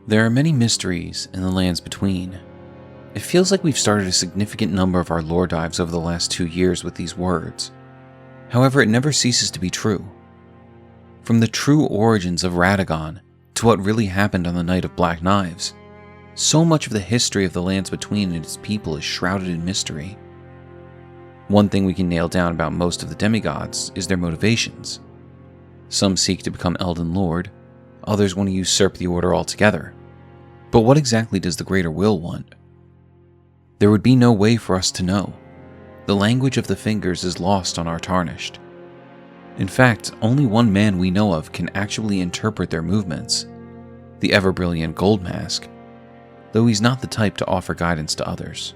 There are many mysteries in the lands between. It feels like we've started a significant number of our lore dives over the last 2 years with these words. However, it never ceases to be true. From the true origins of Radagon to what really happened on the Night of Black Knives, so much of the history of the lands between and its people is shrouded in mystery. One thing we can nail down about most of the demigods is their motivations. Some seek to become Elden Lord, others want to usurp the Order altogether. But what exactly does the Greater Will want? There would be no way for us to know. The language of the fingers is lost on our Tarnished. In fact, only one man we know of can actually interpret their movements, the ever-brilliant Gold Mask, though he's not the type to offer guidance to others.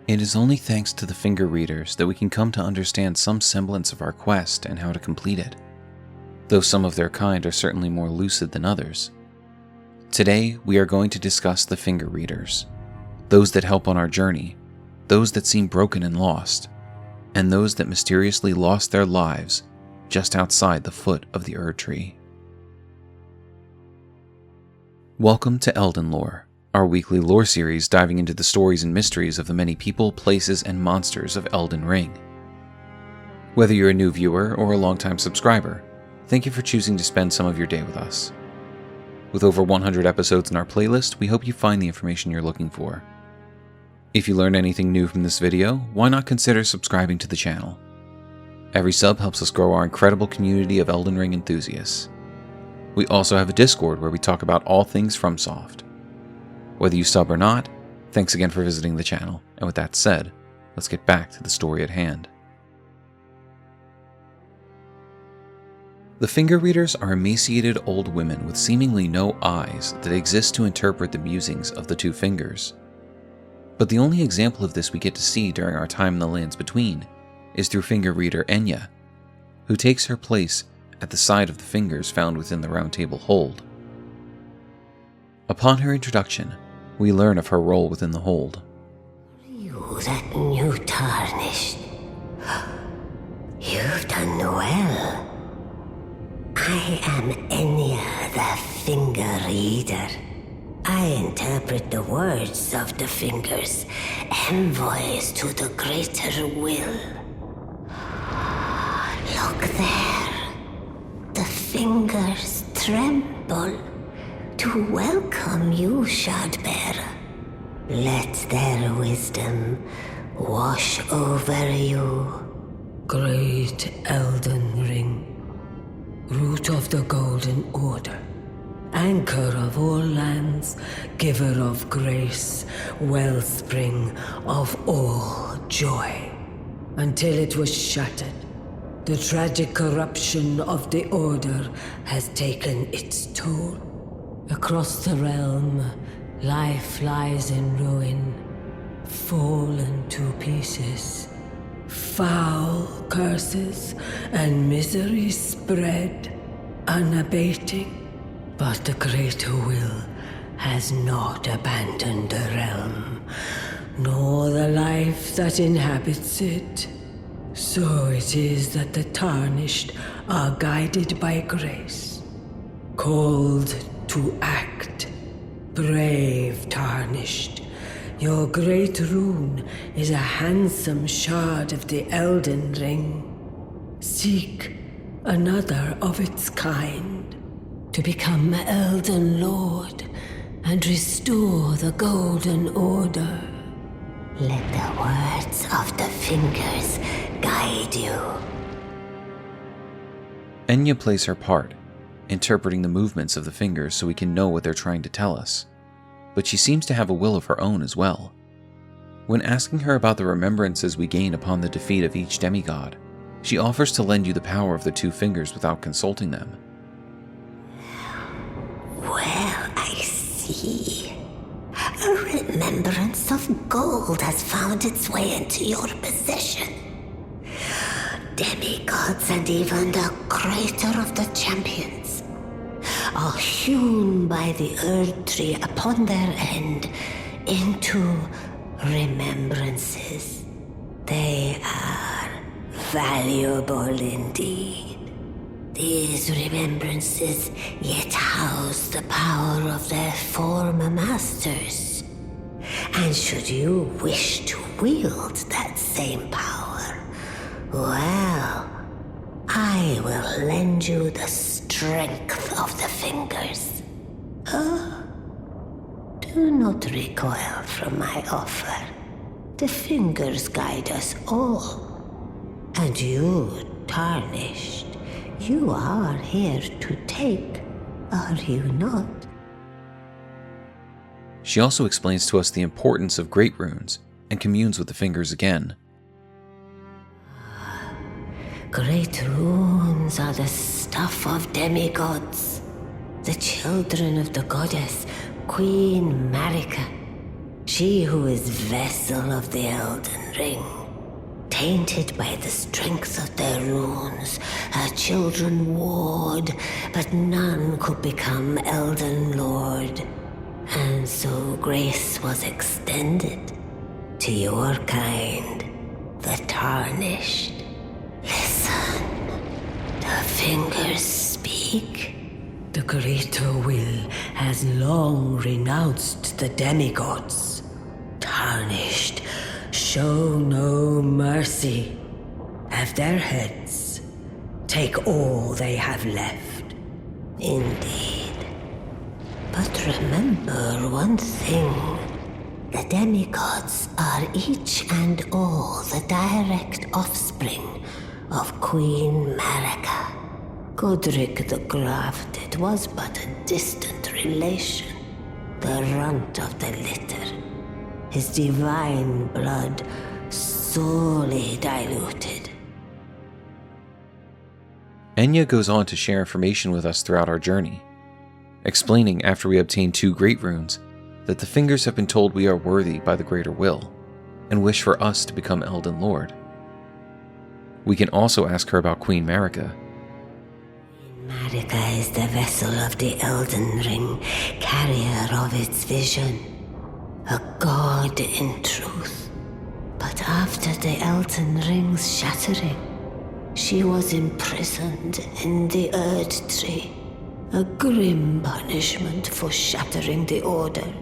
It is only thanks to the finger readers that we can come to understand some semblance of our quest and how to complete it, though some of their kind are certainly more lucid than others. Today, we are going to discuss the finger readers, those that help on our journey, those that seem broken and lost, and those that mysteriously lost their lives just outside the foot of the Erdtree. Welcome to Elden Lore, our weekly lore series diving into the stories and mysteries of the many people, places, and monsters of Elden Ring. Whether you're a new viewer or a longtime subscriber, thank you for choosing to spend some of your day with us. With over 100 episodes in our playlist, we hope you find the information you're looking for. If you learned anything new from this video, why not consider subscribing to the channel? Every sub helps us grow our incredible community of Elden Ring enthusiasts. We also have a Discord where we talk about all things FromSoft. Whether you sub or not, thanks again for visiting the channel, and with that said, let's get back to the story at hand. The finger readers are emaciated old women with seemingly no eyes that exist to interpret the musings of the two fingers. But the only example of this we get to see during our time in the lands between is through finger reader Enia, who takes her place at the side of the fingers found within the Round Table Hold. Upon her introduction, we learn of her role within the hold. You that new Tarnished. You've done well. I am Enia the Finger Reader. I interpret the words of the fingers, envoys to the Greater Will. Look there. The fingers tremble to welcome you, Shardbearer. Let their wisdom wash over you. Great Elden Ring, root of the Golden Order, anchor of all lands, giver of grace, wellspring of all joy. Until it was shattered, the tragic corruption of the Order has taken its toll. Across the realm, life lies in ruin, fallen to pieces. Foul curses and misery spread, unabating. But the Greater Will has not abandoned the realm, nor the life that inhabits it. So it is that the Tarnished are guided by grace, called to act. Brave Tarnished, your great rune is a handsome shard of the Elden Ring. Seek another of its kind to become Elden Lord and restore the Golden Order. Let the words of the fingers guide you. Enia plays her part, interpreting the movements of the fingers so we can know what they're trying to tell us. But she seems to have a will of her own as well. When asking her about the remembrances we gain upon the defeat of each demigod, she offers to lend you the power of the two fingers without consulting them. Well, I see. A remembrance of gold has found its way into your possession. Demigods and even the greater of the champions are hewn by the Erdtree upon their end into These remembrances yet house the power of their former masters. And should you wish to wield that same power, well, I will lend you the strength of the fingers. Oh, do not recoil from my offer. The fingers guide us all. And you, Tarnished, you are here to take, are you not? She also explains to us the importance of great runes and communes with the fingers again. Great runes are the stuff of demigods, the children of the goddess Queen Marika, she who is vessel of the Elden Ring. Tainted by the strength of their runes, her children warred, but none could become Elden Lord. And so grace was extended to your kind, the Tarnished. Listen, the fingers speak. The greater will has long renounced the demigods. Tarnished, show no mercy. Have their heads. Take all they have left. Indeed. But remember one thing. The demigods are each and all the direct offspring of Queen Marika. Godric the Grafted was but a distant relation, the runt of the litter. His divine blood sorely diluted. Enia goes on to share information with us throughout our journey, explaining after we obtain 2 great runes that the fingers have been told we are worthy by the greater will and wish for us to become Elden Lord. We can also ask her about Queen Marika. Marika is the vessel of the Elden Ring, carrier of its vision. A god in truth. But after the Elden Ring's shattering, she was imprisoned in the Erdtree, a grim punishment for shattering the Order,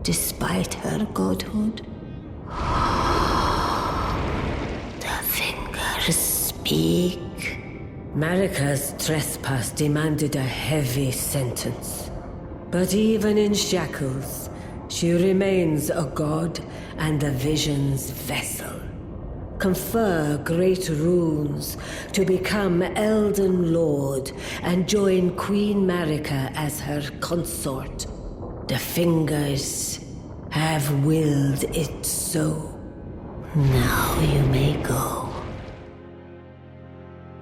despite her godhood. The fingers speak. Marika's trespass demanded a heavy sentence. But even in shackles, she remains a god and the vision's vessel. Confer great runes to become Elden Lord and join Queen Marika as her consort. The fingers have willed it so. Now you may go.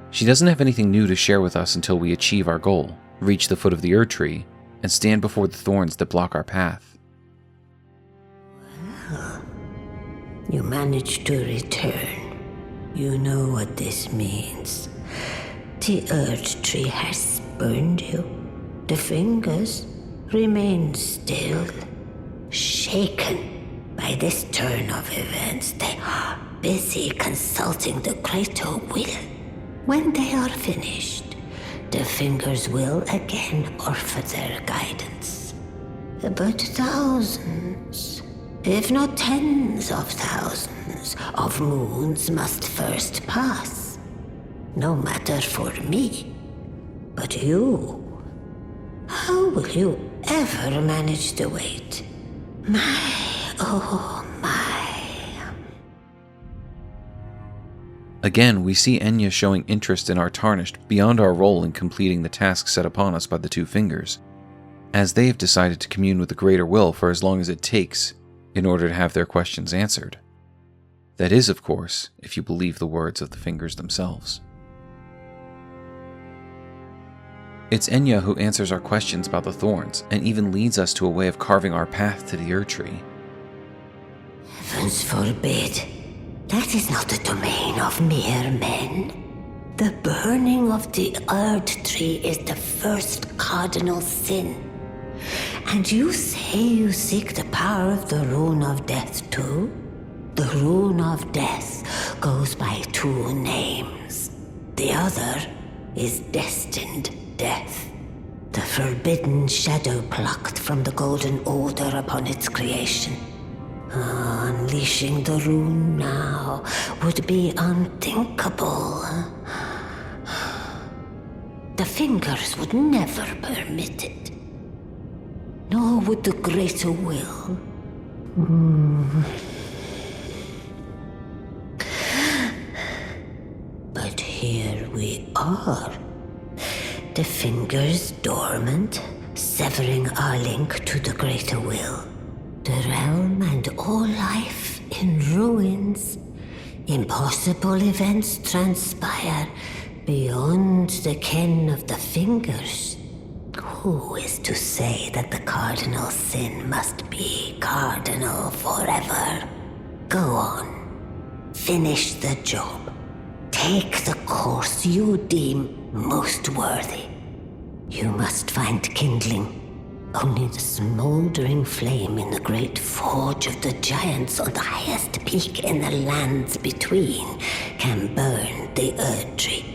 She doesn't have anything new to share with us until we achieve our goal, reach the foot of the Erdtree, and stand before the thorns that block our path. Well, you managed to return. You know what this means. The Erdtree has spurned you. The fingers remain still, shaken by this turn of events. They are busy consulting the greater will. When they are finished, the fingers will again offer their guidance. But thousands, if not tens of thousands, of moons must first pass. No matter for me, but you. How will you ever manage the wait? Oh my. Again, we see Enia showing interest in our Tarnished beyond our role in completing the task set upon us by the 2 fingers, as they have decided to commune with the greater will for as long as it takes in order to have their questions answered. That is, of course, if you believe the words of the fingers themselves. It's Enia who answers our questions about the thorns and even leads us to a way of carving our path to the Erdtree. Heavens forbid. That is not the domain of mere men. The burning of the Erdtree is the first cardinal sin. And you say you seek the power of the Rune of Death too? The Rune of Death goes by 2 names. The other is destined death. The forbidden shadow plucked from the Golden Order upon its creation. Unleashing the rune now would be unthinkable. The Fingers would never permit it. Nor would the Greater Will. But here we are. The Fingers dormant, severing our link to the Greater Will. The realm and all life in ruins. Impossible events transpire beyond the ken of the Fingers. Who is to say that the cardinal sin must be cardinal forever? Go on. Finish the job. Take the course you deem most worthy. You must find kindling. Only the smoldering flame in the great forge of the giants on the highest peak in the lands between can burn the Erdtree.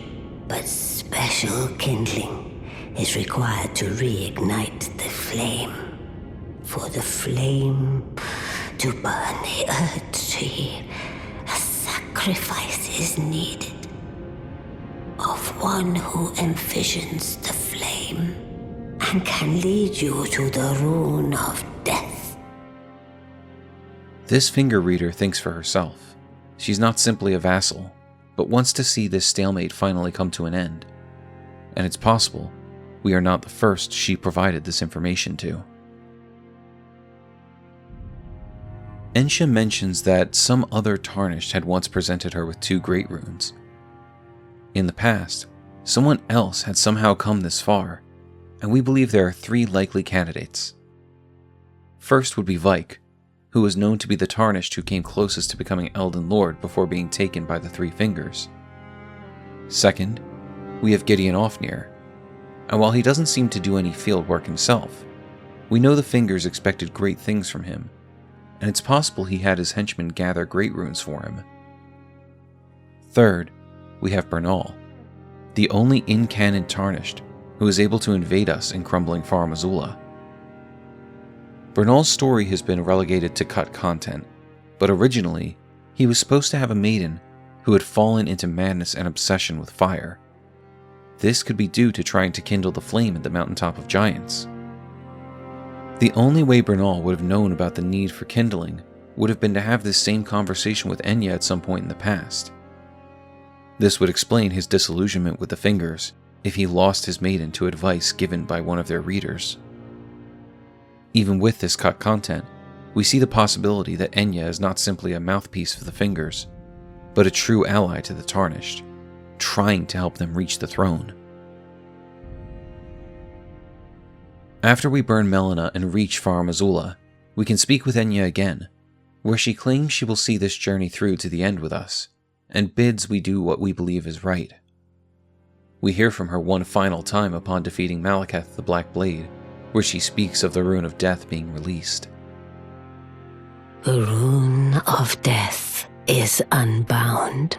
But special kindling is required to reignite the flame. For the flame to burn the Erdtree, a sacrifice is needed. Of one who envisions the flame and can lead you to the rune of death. This finger reader thinks for herself. She's not simply a vassal, but wants to see this stalemate finally come to an end. And it's possible we are not the first she provided this information to. Enia mentions that some other Tarnished had once presented her with 2 great runes. In the past, someone else had somehow come this far, and we believe there are 3 likely candidates. First would be Vike, who was known to be the Tarnished who came closest to becoming Elden Lord before being taken by the 3 Fingers. Second, we have Gideon Ofnir, and while he doesn't seem to do any field work himself, we know the Fingers expected great things from him, and it's possible he had his henchmen gather great runes for him. Third, we have Bernal, the only in-canon Tarnished who is able to invade us in crumbling Farum Azula. Bernal's story has been relegated to cut content, but originally, he was supposed to have a maiden who had fallen into madness and obsession with fire. This could be due to trying to kindle the flame at the mountaintop of giants. The only way Bernal would have known about the need for kindling would have been to have this same conversation with Enia at some point in the past. This would explain his disillusionment with the Fingers if he lost his maiden to advice given by one of their readers. Even with this cut content, we see the possibility that Enia is not simply a mouthpiece for the Fingers, but a true ally to the Tarnished, trying to help them reach the throne. After we burn Melina and reach Farum Azula, we can speak with Enia again, where she claims she will see this journey through to the end with us, and bids we do what we believe is right. We hear from her one final time upon defeating Malekith the Black Blade, where she speaks of the Rune of Death being released. The Rune of Death is unbound.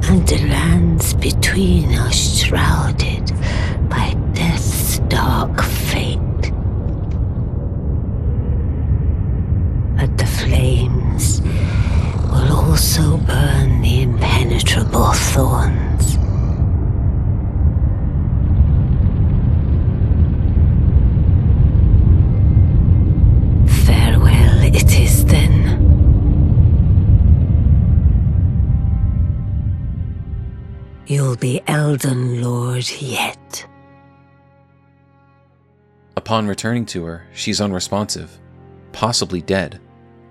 And the lands between are shrouded by death's dark fate. But the flames will also burn the impenetrable thorns. Farewell it is then. You'll be Elden Lord yet. Upon returning to her, she's unresponsive, possibly dead,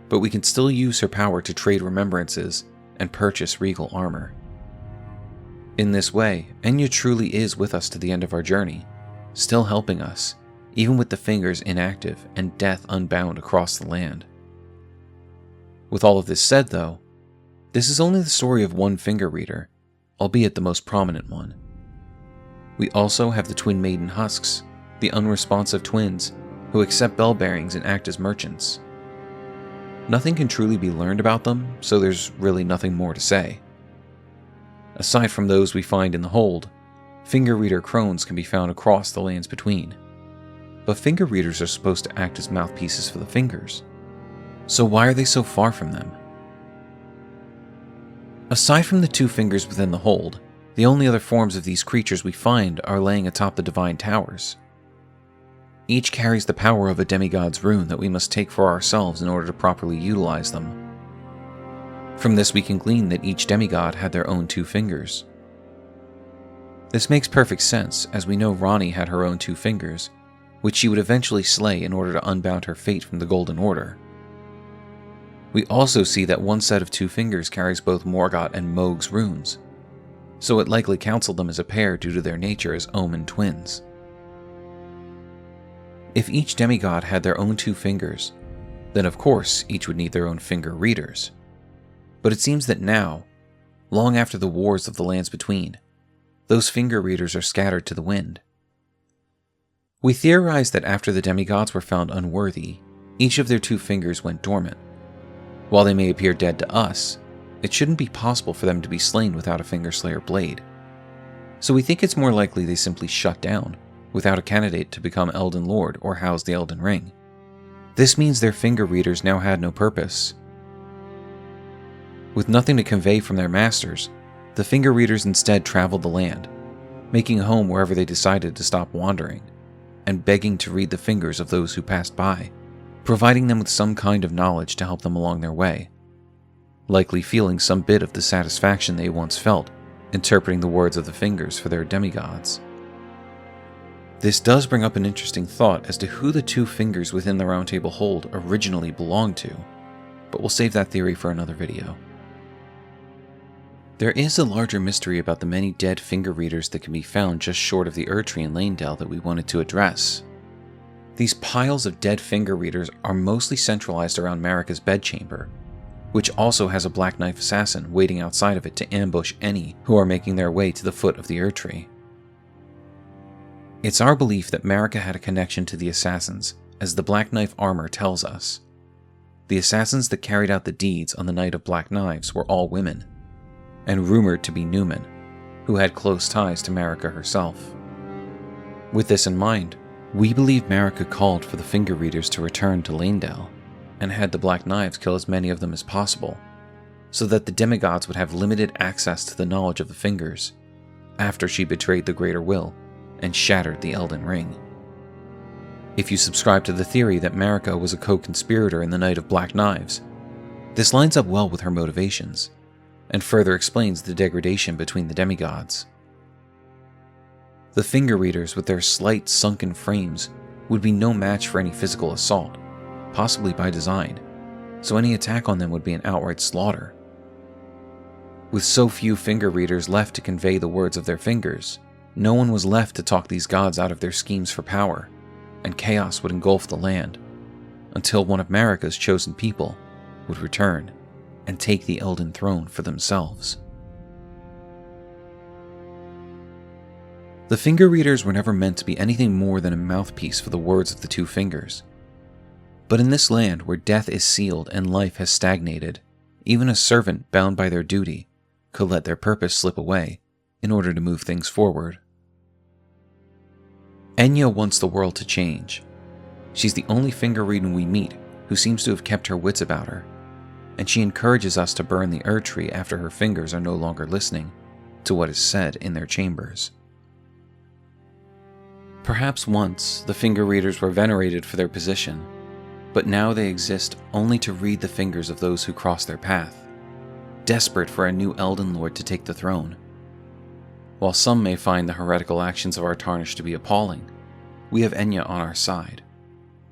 but we can still use her power to trade remembrances and purchase regal armor. In this way, Enia truly is with us to the end of our journey, still helping us, even with the Fingers inactive and death unbound across the land. With all of this said though, this is only the story of one finger reader, albeit the most prominent one. We also have the twin maiden husks, the unresponsive twins, who accept bell bearings and act as merchants. Nothing can truly be learned about them, so there's really nothing more to say. Aside from those we find in the hold, finger reader crones can be found across the lands between. But finger readers are supposed to act as mouthpieces for the fingers. So why are they so far from them? Aside from the two fingers within the hold, the only other forms of these creatures we find are laying atop the divine towers. Each carries the power of a demigod's rune that we must take for ourselves in order to properly utilize them. From this we can glean that each demigod had their own two fingers. This makes perfect sense, as we know Ranni had her own two fingers, which she would eventually slay in order to unbound her fate from the Golden Order. We also see that one set of two fingers carries both Morgott and Mohg's runes, so it likely counseled them as a pair due to their nature as omen twins. If each demigod had their own two fingers, then of course each would need their own finger readers. But it seems that now, long after the wars of the lands between, those finger readers are scattered to the wind. We theorize that after the demigods were found unworthy, each of their two fingers went dormant. While they may appear dead to us, it shouldn't be possible for them to be slain without a Fingerslayer blade. So we think it's more likely they simply shut down, without a candidate to become Elden Lord or house the Elden Ring. This means their finger readers now had no purpose. With nothing to convey from their masters, the finger readers instead traveled the land, making home wherever they decided to stop wandering, and begging to read the fingers of those who passed by, providing them with some kind of knowledge to help them along their way, likely feeling some bit of the satisfaction they once felt, interpreting the words of the fingers for their demigods. This does bring up an interesting thought as to who the two fingers within the Round Table hold originally belonged to, but we'll save that theory for another video. There is a larger mystery about the many dead finger readers that can be found just short of the Erdtree in Lanedale that we wanted to address. These piles of dead finger readers are mostly centralized around Marika's bedchamber, which also has a Black Knife assassin waiting outside of it to ambush any who are making their way to the foot of the Erdtree. It's our belief that Marika had a connection to the assassins, as the Black Knife armor tells us. The assassins that carried out the deeds on the Night of Black Knives were all women, and rumored to be Newman, who had close ties to Marika herself. With this in mind, we believe Marika called for the finger readers to return to Lanedale, and had the Black Knives kill as many of them as possible, so that the demigods would have limited access to the knowledge of the fingers, after she betrayed the Greater Will and shattered the Elden Ring. If you subscribe to the theory that Marika was a co-conspirator in the Night of Black Knives, this lines up well with her motivations, and further explains the degradation between the demigods. The finger readers with their slight sunken frames would be no match for any physical assault, possibly by design, so any attack on them would be an outright slaughter. With so few finger readers left to convey the words of their fingers, no one was left to talk these gods out of their schemes for power, and chaos would engulf the land, until one of Marika's chosen people would return and take the Elden Throne for themselves. The finger readers were never meant to be anything more than a mouthpiece for the words of the two fingers. But in this land where death is sealed and life has stagnated, even a servant bound by their duty could let their purpose slip away in order to move things forward. Enia wants the world to change. She's the only finger reader we meet who seems to have kept her wits about her, and she encourages us to burn the Erdtree after her fingers are no longer listening to what is said in their chambers. Perhaps once the finger readers were venerated for their position, but now they exist only to read the fingers of those who cross their path, desperate for a new Elden Lord to take the throne. While some may find the heretical actions of our Tarnished to be appalling, we have Enia on our side,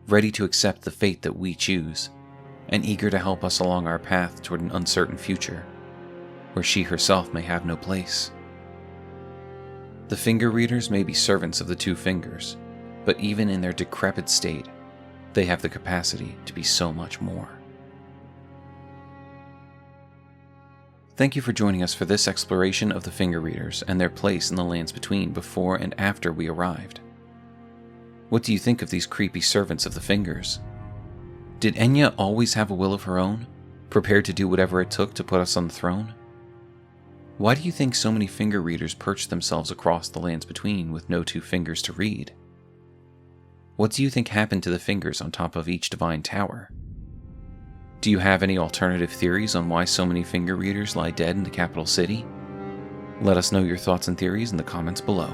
ready to accept the fate that we choose, and eager to help us along our path toward an uncertain future, where she herself may have no place. The finger readers may be servants of the two fingers, but even in their decrepit state, they have the capacity to be so much more. Thank you for joining us for this exploration of the finger readers and their place in the lands between before and after we arrived. What do you think of these creepy servants of the fingers? Did Enia always have a will of her own, prepared to do whatever it took to put us on the throne? Why do you think so many finger readers perch themselves across the lands between with no two fingers to read? What do you think happened to the fingers on top of each divine tower? Do you have any alternative theories on why so many finger readers lie dead in the capital city? Let us know your thoughts and theories in the comments below.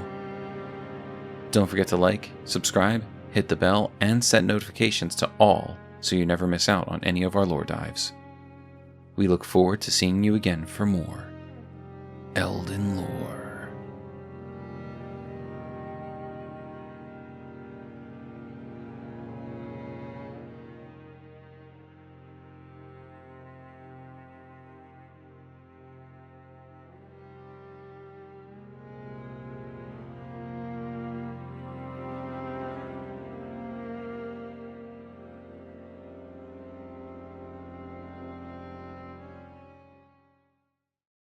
Don't forget to like, subscribe, hit the bell, and set notifications to all so you never miss out on any of our lore dives. We look forward to seeing you again for more Elden Lore.